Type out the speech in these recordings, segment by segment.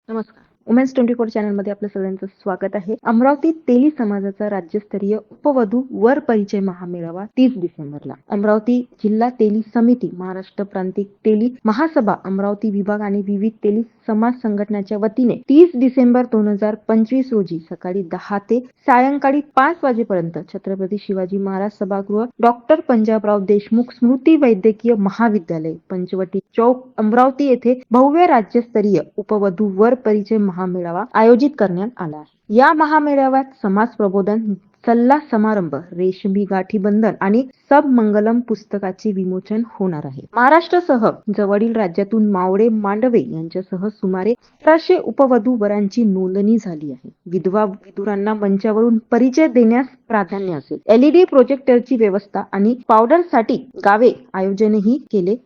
नमस्कार. वुमेन्स 24 चॅनलमध्ये आपलं सगळ्यांचं स्वागत आहे. अमरावती तेली समाजाचा राज्यस्तरीय उपवधू वर परिचय महामेळावा 30 डिसेंबरला. अमरावती जिल्हा तेली समिती, महाराष्ट्र प्रांतिक तेली महासभा, अमरावती विभाग आणि विविध तेली समाज संघटनाच्या वतीने 30 डिसेंबर 2025 रोजी सकाळी 10 ते सायंकाळी 5 वाजेपर्यंत छत्रपती शिवाजी महाराज सभागृह, डॉक्टर पंजाबराव देशमुख स्मृती वैद्यकीय महाविद्यालय, पंचवटी चौक, अमरावती येथे भव्य राज्यस्तरीय उपवधू वर परिचय महामेळावा आयोजित करण्यात आला आहे. या महामेळाव्यात समाज प्रबोधन, सल्ला समारंभ, रेशमी गाठी बंधन आणि सब मंगलम पुस्तकाचे विमोचन होणार आहे. महाराष्ट्रासह जवळील राज्यातून मावळे मांडवे यांच्यासह सुमारे 1700 उपवधू वरांची नोंदणी झाली आहे. विधवा विधुरांना मंचावरून परिचय देण्यास प्राधान्य असेल. LED प्रोजेक्टरची व्यवस्था आणि पावडरसाठी गावे आयोजनही केले.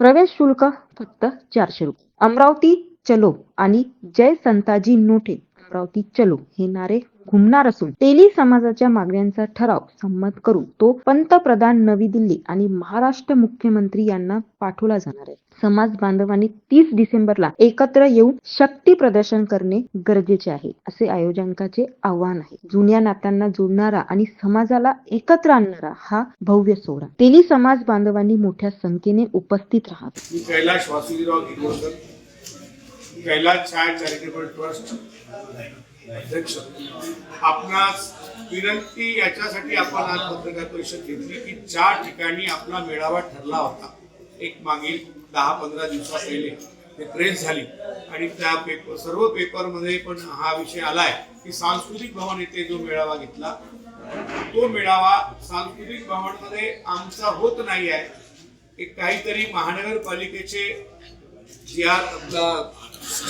प्रवेश शुल्क फक्त 400 रुपये. अमरावती चलो आणि जय संताजी नोठे अमरावती चलो हे नारे घुमणार असून तेली समाजाच्या मागण्यांचा ठराव संमत करून तो पंतप्रधान, नवी दिल्ली आणि महाराष्ट्र मुख्यमंत्री यांना पाठवला जाणार आहे. समाज बांधवांनी 30 डिसेंबरला एकत्र येऊन शक्ती प्रदर्शन करणे गरजेचे आहे, असे आयोजकांचे आवाहन आहे. जुन्या नात्यांना जोडणारा आणि समाजाला एकत्र आणणारा हा भव्य सोहळा. तेली समाज बांधवांनी मोठ्या संख्येने उपस्थित राहावे. कैलाश वासुदेवराव गिरवकर, कैलाश छाया चॅरिटेबल ट्रस्ट अध्यक्ष. आपणास विनंती याच्यासाठी आपण आज पत्रकार परिषद घेतली की ज्या ठिकाणी आपला मेळावा ठरला होता, एक मागील 10-15 दिवसा पहिले ते प्रेस झाली आणि त्या सर्व पेपरमध्ये पण हा विषय आलाय की सांस्कृतिक भवन येथे जो मेळावा घेतला, तो मेळावा सांस्कृतिक भवनमध्ये आमचा होत नाही आहे. एक काहीतरी महानगरपालिकेचे जे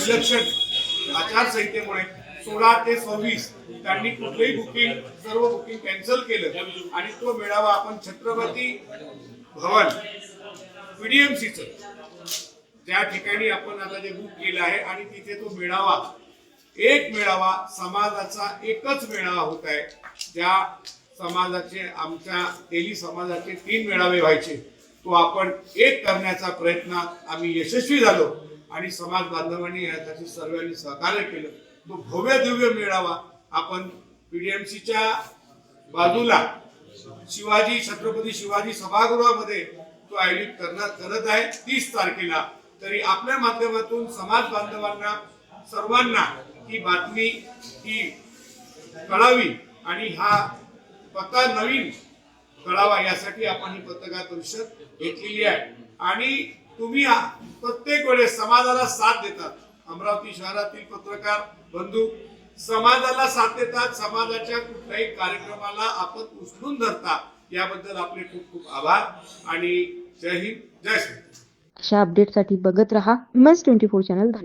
इलेक्शन आचारसंहितेमुळे 16 ते 26 त्यांनी कुठलेही सर्व बुकिंग कॅन्सल केलं आणि तो मेळावा आपण छत्रपती भवन PDMCचं ज्या ठिकाणी आपण आता जे बुक केलं आहे आणि तिथे तो मेळावा, एक मेळावा समाजाचा एकच मेळावा होत आहे. ज्या समाजाचे, आमच्या तेली समाजाचे 3 मेळावे व्हायचे, तो आपण एक करण्याचा प्रयत्न आम्ही यशस्वी झालो आणि समाज बांधवांनी यासाठी सर्वांनी सहकार्य केलं. तो भव्य दिव्य मेळावा आपण PDMCच्या बाजूला छत्रपती शिवाजी सभागृहामध्ये तो आयोजित करत आहे 30 तारखेला. तरी आपल्या माध्यमातून समाज बांधवांना सर्वांना ही बातमी ही कळावी आणि हा पत्ता नवीन कळावा यासाठी आपण ही पत्रकार परिषद घेतलेली आहे. आणि तुम्ही प्रत्येक वेळेस समाजाला साथ देतात. अमरावती शहरातील पत्रकार बंधू समाजाला साथ देतात. समाजाच्या कुठल्याही कार्यक्रमाला आपण उचलून धरता, याबद्दल आपले खूप खूप आभार आणि जय हिंद, जय श्री. अशा अपडेटसाठी बघत रहा वुमेन्स 24 चॅनल. धन्यवाद.